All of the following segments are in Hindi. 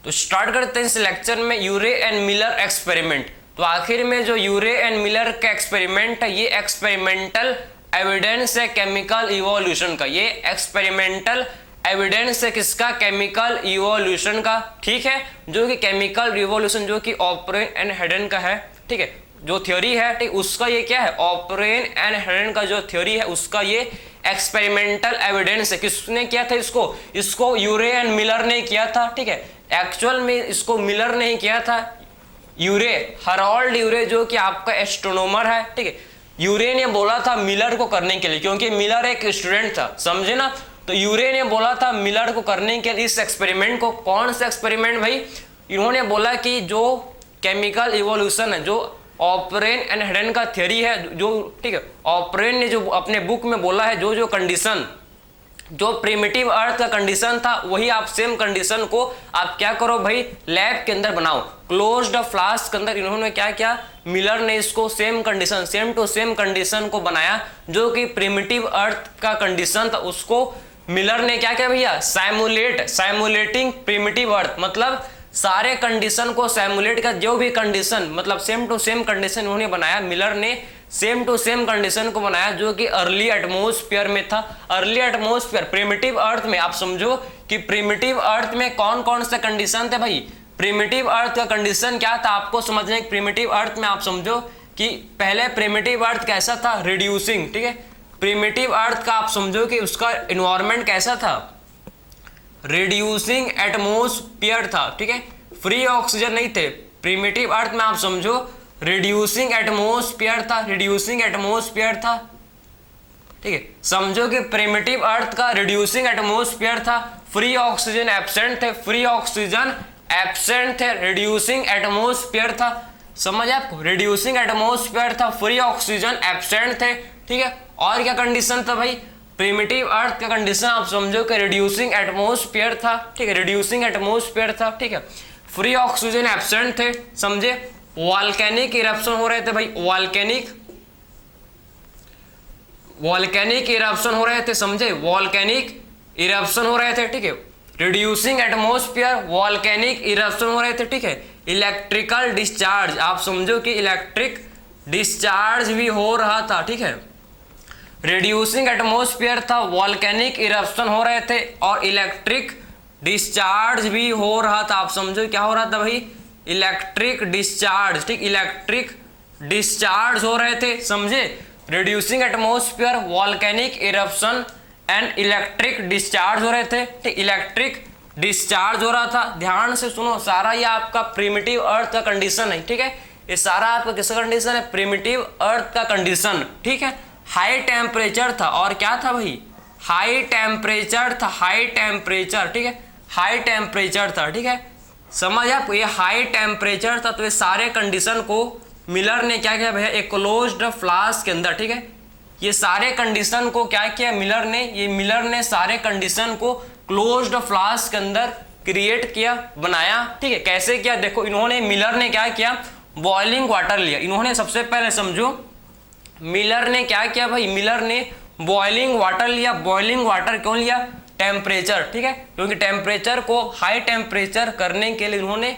तो स्टार्ट करते हैं इस लेक्चर में यूरे एंड मिलर एक्सपेरिमेंट। तो आखिर में जो यूरे एंड मिलर का एक्सपेरिमेंट है ये एक्सपेरिमेंटल एविडेंस है केमिकल इवोल्यूशन का। ये एक्सपेरिमेंटल एविडेंस है किसका? केमिकल इवोल्यूशन का। ठीक है, जो कि केमिकल रिवोल्यूशन जो कि ऑपरेन एंड हेडन का है। ठीक है, जो थ्योरी है ठीक उसका ये क्या है? ऑपरेन एंड हेडन का जो थ्योरी है उसका ये एक्सपेरिमेंटल एविडेंस है। किसने किया था इसको यूरे एंड मिलर ने किया था। ठीक है, एक्चुअल में इसको मिलर ने किया था, यूरे, हरोल्ड यूरे जो कि आपका एस्ट्रोनॉमर है। ठीक है, यूरे ने बोला था मिलर को करने के लिए, क्योंकि मिलर एक स्टूडेंट था, समझे ना। तो यूरे ने बोला था मिलर को करने के लिए इस एक्सपेरिमेंट को। कौन सा एक्सपेरिमेंट भाई? इन्होंने बोला कि जो केमिकल इवोल्यूशन है, जो ऑपरेन एंड हेडन का थ्योरी है, जो ठीक है ऑपरेन ने जो अपने बुक में बोला है, जो कंडीशन, जो प्रिमिटिव अर्थ का कंडीशन था वही आप सेम कंडीशन को आप क्या करो भाई? लैब के अंदर बनाओ। क्लोज्ड फ्लास्क के अंदर इन्होंने क्या किया? मिलर ने इसको same condition, same to same condition को बनाया, जो कि प्रिमिटिव अर्थ का कंडीशन था उसको मिलर ने क्या किया भैया? साइमुलेटिंग प्रिमिटिव अर्थ, मतलब सारे कंडीशन को सैमुलेट का, जो भी कंडीशन मतलब सेम टू सेम कंडीशन उन्होंने बनाया। मिलर ने सेम टू सेम कंडीशन को बनाया जो कि अर्ली एटमॉस्फेयर में था। अर्ली एटमॉस्फेयर प्रिमिटिव अर्थ में, आप समझो कि प्रिमिटिव अर्थ में कौन कौन से कंडीशन थे भाई? प्रिमिटिव अर्थ का कंडीशन क्या था आपको समझने? प्रिमिटिव अर्थ में आप समझो कि पहले प्रिमिटिव अर्थ कैसा था? रिड्यूसिंग। ठीक है, प्रिमिटिव अर्थ का आप समझो कि उसका एनवायरनमेंट कैसा था? रिड्यूसिंग एटमॉस्फेयर था। ठीक है, फ्री ऑक्सीजन नहीं थे। प्रिमिटिव अर्थ में आप समझो रिड्यूसिंग एटमॉस्फेयर था, रिड्यूसिंग एटमॉस्फेयर था। ठीक है, समझो कि प्रिमिटिव अर्थ का रिड्यूसिंग एटमॉस्फेयर था, फ्री ऑक्सीजन एब्सेंट थे, फ्री ऑक्सीजन एब्सेंट थे, रिड्यूसिंग एटमॉस्फेयर था। समझ आपको? रिड्यूसिंग एटमॉस्फेयर था, फ्री ऑक्सीजन एब्सेंट थे। ठीक है, और क्या कंडीशन था भाई? प्रिमिटिव अर्थ का कंडीशन आप समझो कि रिड्यूसिंग एटमॉस्फेयर था। ठीक है, रिड्यूसिंग एटमॉस्फेयर था। ठीक है, फ्री ऑक्सीजन एब्सेंट थे। समझे? वॉल्केनिक इरप्शन हो रहे थे भाई, वॉल्केनिक इरप्शन हो रहे थे। समझे? वॉल्केनिक इरप्शन हो रहे थे। ठीक है, रिड्यूसिंग एटमॉस्फेयर, वॉल्केनिक इरप्शन हो रहे थे। ठीक है, इलेक्ट्रिकल डिस्चार्ज, आप समझो कि इलेक्ट्रिक डिस्चार्ज भी हो रहा था। ठीक है, रिड्यूसिंग एटमॉस्फेयर था, वॉल्केनिक इरप्शन हो रहे थे और इलेक्ट्रिक डिस्चार्ज भी हो रहा था। आप समझो क्या हो रहा था भाई? Electric discharge. ठीक, इलेक्ट्रिक डिस्चार्ज हो रहे थे। समझे? Reducing atmosphere, volcanic eruption and electric discharge हो रहे थे। ठीक, इलेक्ट्रिक डिस्चार्ज हो रहा था। ध्यान से सुनो, सारा ये आपका प्रिमिटिव अर्थ का कंडीशन है। ठीक है, ये सारा आपका किसका कंडीशन है? प्रिमिटिव अर्थ का कंडीशन। ठीक है, हाई टेम्परेचर था और क्या था भाई? हाई टेम्परेचर था, हाई टेम्परेचर। ठीक है, हाई टेम्परेचर था। ठीक है, समझ आप? ये हाई टेम्परेचर था। तो ये सारे कंडीशन को मिलर ने क्या किया भैया? एक क्लोज्ड फ्लास्क के अंदर। ठीक है, ये सारे कंडीशन को क्या किया मिलर ने सारे कंडीशन को क्लोज्ड फ्लास्क के अंदर क्रिएट किया, बनाया। ठीक है, कैसे किया? देखो, मिलर ने क्या किया? बॉइलिंग वाटर लिया। इन्होंने सबसे पहले समझो मिलर ने क्या किया भाई? मिलर ने बॉइलिंग वाटर लिया। बॉइलिंग वाटर क्यों लिया? टेम्परेचर। ठीक है, क्योंकि टेम्परेचर को हाई टेम्परेचर करने के लिए उन्होंने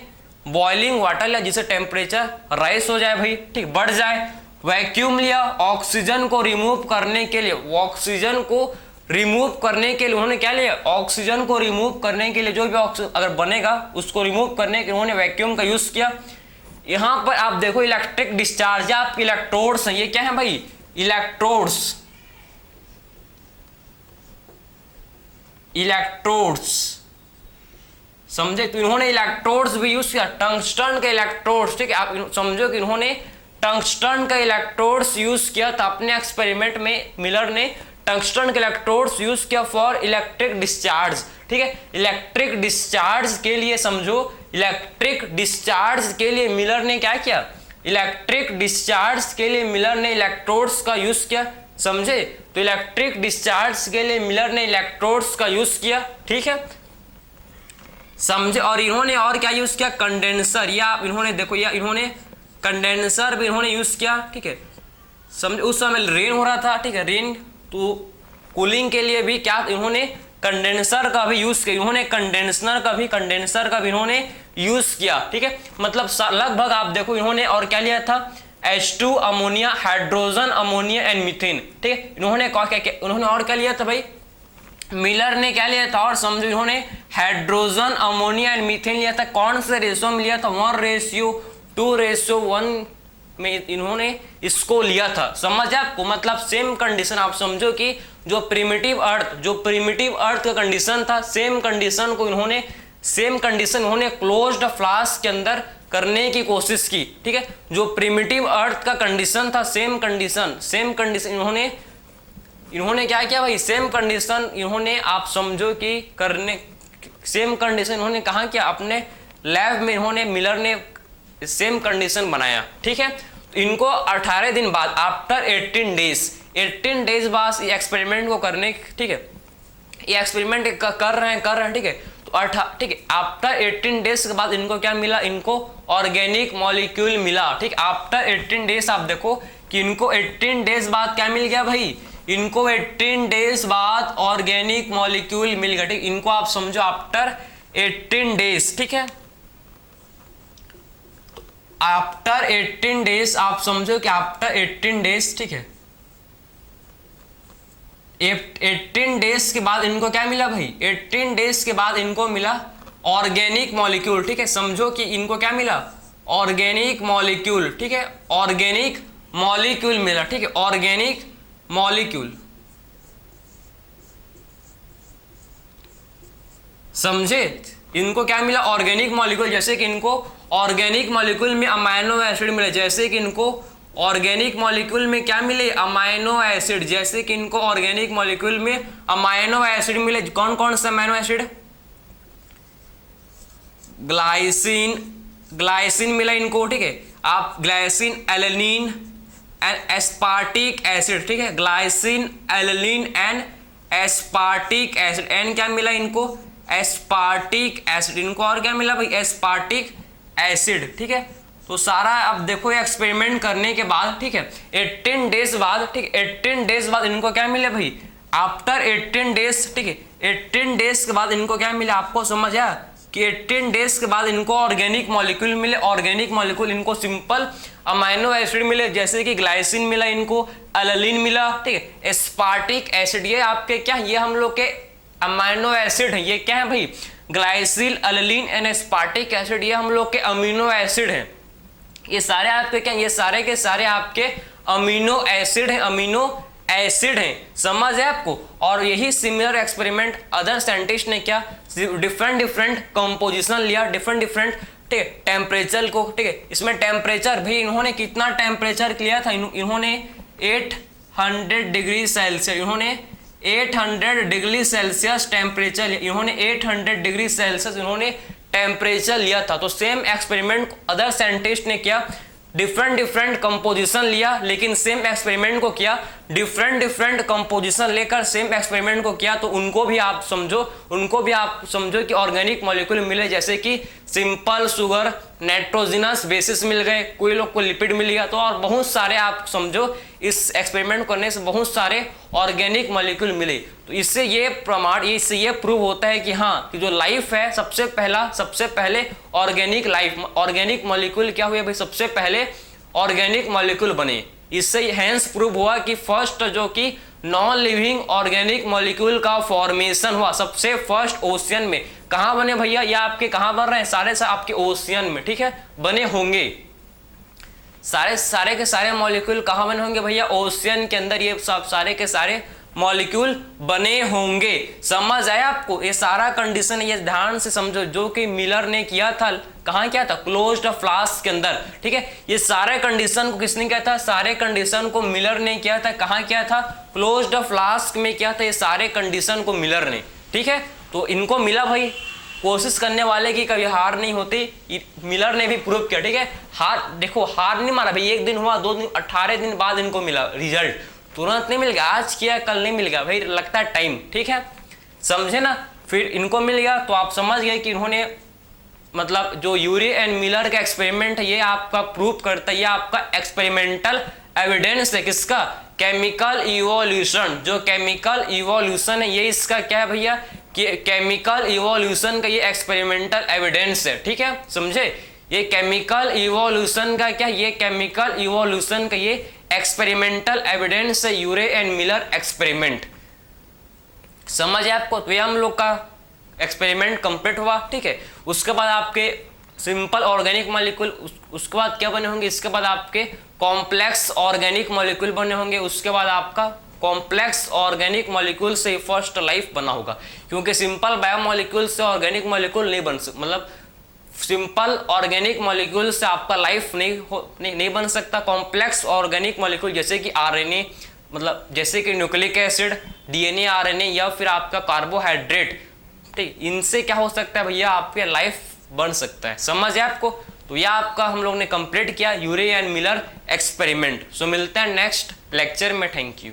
बॉइलिंग वाटर लिया, जिससे टेम्परेचर राइज हो जाए भाई, ठीक, बढ़ जाए। वैक्यूम लिया ऑक्सीजन को रिमूव करने के लिए। ऑक्सीजन को रिमूव करने के लिए उन्होंने क्या लिया? ऑक्सीजन को रिमूव करने के लिए जो भी ऑक्सीजन अगर बनेगा उसको रिमूव करने के लिए उन्होंने वैक्यूम का यूज किया। यहां पर आप देखो इलेक्ट्रिक डिस्चार्ज, आपके इलेक्ट्रोड्स हैं। ये क्या है भाई? Electrodes, electrodes. समझे? तो इन्होंने इलेक्ट्रोड्स भी यूज किया, टंगस्टन के इलेक्ट्रोड्स। ठीक है, आप समझो कि इन्होंने टंगस्टन का इलेक्ट्रोड्स यूज किया था अपने एक्सपेरिमेंट में। मिलर ने टंगस्टन के इलेक्ट्रोड्स यूज किया फॉर इलेक्ट्रिक डिस्चार्ज। ठीक है, इलेक्ट्रिक डिस्चार्ज के लिए समझो, इलेक्ट्रिक डिस्चार्ज के लिए मिलर ने क्या किया? इलेक्ट्रिक डिस्चार्ज के लिए मिलर ने इलेक्ट्रोड्स का यूज किया। समझे? तो इलेक्ट्रिक डिस्चार्ज के लिए मिलर ने इलेक्ट्रोड्स का यूज किया। ठीक है, समझे? और इन्होंने और क्या यूज किया? कंडेंसर। या इन्होंने देखो, या इन्होंने कंडेंसर भी इन्होंने यूज किया। ठीक है, समझे? उस समय रेन हो रहा था। ठीक है, रेन, तो कूलिंग के लिए भी क्या इन्होंने कंडेंसर का भी यूज किया, इन्होंने कंडेंसर का भी इन्होंने यूज किया, ठीक है। मतलब लगभग आप देखो इन्होंने और क्या लिया था, H2 ammonia, hydrogen ammonia and methane, ठीक है। इन्होंने उन्होंने और क्या लिया था भाई, मिलर ने क्या लिया था, और समझो इन्होंने हाइड्रोजन अमोनिया एंड मीथेन लिया था। कौन से रेशियो में लिया था, 1:2:1 में इन्होंने इसको लिया था, समझ आपको। मतलब सेम कंडीशन, आप समझो कि जो प्रिमिटिव अर्थ का कंडीशन था, सेम कंडीशन उन्होंने क्लोज्ड फ्लास्क के अंदर करने की कोशिश की, ठीक है। जो प्रिमिटिव अर्थ का कंडीशन था, सेम कंडीशन इन्होंने क्या किया भाई, सेम कंडीशन इन्होंने आप समझो कि सेम कंडीशन इन्होंने कहाँ किया, अपने लैब में इन्होंने मिलर ने सेम कंडीशन बनाया, ठीक है। तो इनको 18 दिन बाद, आफ्टर 18 डेज बाद ये एक्सपेरिमेंट को करने, ठीक है, ये एक्सपेरिमेंट कर रहे हैं, ठीक है। तो ठीक है, आफ्टर 18 डेज के बाद इनको क्या मिला, इनको ऑर्गेनिक मॉलिक्यूल मिला, ठीक। आफ्टर 18 डेज आप देखो कि इनको 18 डेज बाद क्या मिल गया भाई, इनको 18 डेज बाद ऑर्गेनिक मॉलिक्यूल मिल गया, ठीक। इनको आप समझो आफ्टर 18 डेज, ठीक है, आफ्टर 18 डेज आप समझो कि आफ्टर 18 डेज, ठीक है, 18 डेज के बाद इनको क्या मिला भाई, 18 डेज के बाद इनको मिला ऑर्गेनिक मॉलिक्यूल, ठीक है। समझो कि इनको क्या मिला, ऑर्गेनिक मॉलिक्यूल, ठीक है, ऑर्गेनिक मॉलिक्यूल मिला, ठीक है, ऑर्गेनिक मॉलिक्यूल, समझे। इनको क्या मिला, ऑर्गेनिक मॉलिक्यूल। जैसे कि इनको ऑर्गेनिक मॉलिक्यूल में अमाइनो एसिड मिले, जैसे कि इनको ऑर्गेनिक मॉलिक्यूल में क्या मिले, अमाइनो एसिड। जैसे कि इनको ऑर्गेनिक मॉलिक्यूल में अमाइनो एसिड मिले, कौन कौन से अमाइनो एसिड, ग्लाइसिन मिला इनको, ठीक है। आप glycine, alanine and aspartic acid, ठीक है, glycine, alanine and aspartic acid, and क्या मिला इनको, एस्पार्टिक एसिड। इनको और क्या मिला भाई, एस्पार्टिक एसिड, ठीक है। तो सारा अब देखो ये एक्सपेरिमेंट करने के बाद, ठीक है, 18 डेज बाद, ठीक है, 18 डेज बाद इनको क्या मिले भाई, आफ्टर 18 डेज, ठीक है, 18 डेज के बाद इनको क्या मिला, आपको समझ आया कि 18 डेज के बाद इनको ऑर्गेनिक मॉलिक्यूल मिले। ऑर्गेनिक मॉलिक्यूल इनको सिंपल अमाइनो एसिड मिले, जैसे कि ग्लाइसिन मिला इनको, एलेनिन मिला, ठीक है, एस्पार्टिक एसिड। ये आपके क्या, ये हम लोग के अमाइनो एसिड है, ये क्या है भाई, ग्लाइसिल, एलेनिन एंड एस्पार्टिक एसिड, ये हम लोग के अमीनो एसिड हैं। ये सारे आपके क्या, ये सारे के सारे आपके अमीनो एसिड हैं, अमीनो एसिड हैं, समझ है आपको। और यही सिमिलर एक्सपेरिमेंट अदर साइंटिस्ट ने क्या, डिफरेंट कंपोजिशन लिया, डिफरेंट टेम्परेचर को, ठीक है। इसमें टेम्परेचर भी इन्होंने कितना टेम्परेचर लिया था, इन्होंने 800 डिग्री सेल्सियस, इन्होंने 800 डिग्री सेल्सियस टेम्परेचर, इन्होंने 800 डिग्री सेल्सियस इन्होंने टेम्परेचर लिया था। तो सेम एक्सपेरिमेंट अदर साइंटिस्ट ने किया, डिफरेंट कंपोजिशन लिया, लेकिन सेम एक्सपेरिमेंट को किया, डिफरेंट कंपोजिशन लेकर सेम एक्सपेरिमेंट को किया। तो उनको भी आप समझो कि ऑर्गेनिक मॉलिक्यूल मिले, जैसे कि सिंपल शुगर, नाइट्रोजनस बेसिस मिल गए, कोई लोग को लिपिड मिल गया। तो और बहुत सारे आप समझो इस एक्सपेरिमेंट करने से बहुत सारे ऑर्गेनिक मॉलिक्यूल मिले। तो इससे ये प्रूव होता है कि हाँ, कि जो लाइफ है सबसे पहले ऑर्गेनिक मॉलिक्यूल क्या हुए भाई, सबसे पहले ऑर्गेनिक मॉलिक्यूल बने। इससे हैंस प्रूव हुआ कि फर्स्ट जो कि नॉन लिविंग ऑर्गेनिक मॉलिक्यूल का फॉर्मेशन हुआ सबसे फर्स्ट ओशियन में। कहाँ बने भैया, ये आपके कहाँ बन रहे हैं, सारे से आपके ओशियन में, ठीक है, बने होंगे। सारे के सारे मॉलिक्यूल कहाँ बने होंगे भैया, ओशियन के अंदर ये सब सारे के सारे मॉलिक्यूल बने होंगे। समझ आया आपको, ये सारा कंडीशन ये ध्यान से समझो, जो कि मिलर ने किया था, कहाँ किया था, क्लोज्ड फ्लास्क के अंदर, ठीक है। ये सारे कंडीशन को किसने किया था, सारे कंडीशन को मिलर ने किया था। कहाँ किया था, क्लोज्ड फ्लास्क में किया था ये सारे कंडीशन को मिलर ने, ठीक है। तो इनको मिला भाई, कोशिश करने वाले की कभी हार नहीं होती, मिलर ने भी प्रूव किया, ठीक है। हार नहीं मारा भाई, 1 दिन हुआ, 2 दिन, 18 दिन बाद इनको मिला रिजल्ट, तुरंत नहीं मिल गया, आज किया कल नहीं मिल गया भाई, लगता है टाइम, ठीक है, समझे ना। फिर इनको मिल गया, तो आप समझ गए कि इन्होंने मतलब जो यूरी एंड मिलर का एक्सपेरिमेंट है ये आपका प्रूव करता है, ये आपका एक्सपेरिमेंटल एविडेंस है किसका, केमिकल इवोल्यूशन। जो केमिकल इवोल्यूशन है ये इसका क्या है भैया, केमिकल इवोल्यूशन का ये एक्सपेरिमेंटल एविडेंस है, ठीक है, समझे। ये केमिकल इवोल्यूशन का क्या, ये केमिकल इवोल्यूशन का ये एक्सपेरिमेंटल एविडेंस है, यूरे एंड मिलर एक्सपेरिमेंट। समझ है आपको। तो ये हम लोग का एक्सपेरिमेंट कंप्लीट हुआ, ठीक है। उसके बाद आपके सिंपल ऑर्गेनिक मॉलिक्यूल, उसके बाद क्या बने होंगे, इसके बाद आपके कॉम्प्लेक्स ऑर्गेनिक मॉलिक्यूल बने होंगे, उसके बाद आपका कॉम्प्लेक्स ऑर्गेनिक मॉलिक्यूल से फर्स्ट लाइफ बना होगा, क्योंकि सिंपल बायोमॉलिक्यूल से ऑर्गेनिक मॉलिक्यूल नहीं बन सकता, मतलब सिंपल ऑर्गेनिक मॉलिक्यूल से आपका लाइफ नहीं बन सकता। कॉम्प्लेक्स ऑर्गेनिक मॉलिक्यूल जैसे कि आरएनए, मतलब जैसे कि न्यूक्लिक एसिड, डीएनए, आरएनए या फिर आपका कार्बोहाइड्रेट, ठीक, इनसे क्या हो सकता है भैया, आपके लाइफ बन सकता है। समझ है आपको। तो यह आपका हम लोग ने कंप्लीट किया यूरे एंड मिलर एक्सपेरिमेंट। सो मिलते हैं नेक्स्ट लेक्चर में। Thank you.